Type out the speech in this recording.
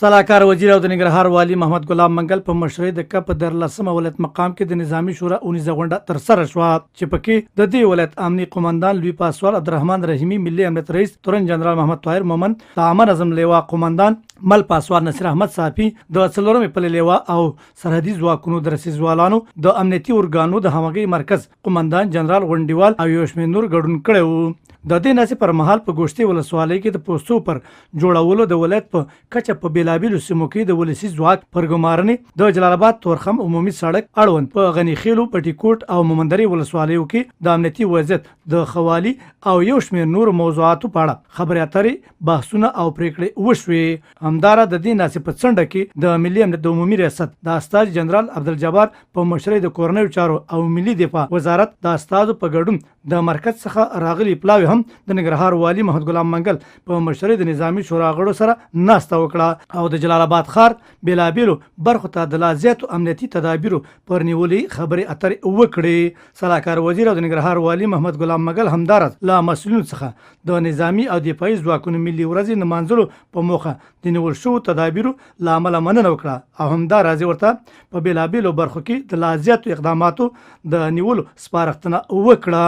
سلاکار وزیر او د ننګرهار والی محمد غلام منګل په مشرۍ د کپ 13 ولایت مقام کې د نظامی شورا 19 غونډه ترسره شوه چې پکې د دې ولایت امني قومندان لوی پاسوال عبدالرحمن رحیمی، ملي امنیت رئیس تورن جنرال محمد طاهر مومن، د امن اعظم لیوا قومندان مل پاسوال نصیر احمد صافي، د څلورمې پلې لیوا او سرحدي ځواکونو د رسیدوالانو د امنیتي ارګانو د همغږي مرکز قومندان جنرال غونډیوال او یو شمېر نور ګډون کړی وو. د دې ناسې پر مهال په ګوشتي ولسوالۍ کې د پوستو پر جوړولو د ولایت په کچه په بیلابیلو سیمو کې د ولسي ځواک پر ګمارنې د جلال آباد تورخم عمومي سړک اړوند په غني خیلو، پټیکوټ او مومندري ولسوالیو کې د امنیتي وضعیت د خوالي او یو شمېر نور موضوعاتو په اړه خبرې اترې، بحثونه او پریکړې وشوې. همدارا د دې ناسې په څنډه کې د ملي امنیت د عمومي ریاست د استاذ جنرال عبدالجبار په مشرۍ د کورنیو چارو او ملي دفاع وزارت د استازو په ګډون د مرکز څخه راغلي پلاوي هم د ننګرهار والی محمد غلام منګل په مشرۍ د نظامی شورا غړو سره ناسته وکړه او د جلال آباد ښار بیلابیلو برخو ته د لا زیاتو امنیتي تدابیرو پر نیولې خبرې اترې وکړې. سلاکار وزیر او د ننګرهار والی محمد غلام منګل همدارس له مسؤلینو څخه د نظامی او دفاعي ځواکونو ملي ورځې نمانځلو په موخه د نیول شوو تدابیرو له امله مننه وکړه او همداراز ورته په بیلابیلو برخو کې د لا زیاتو اقداماتو د نیولو سپارښتنه وکړه.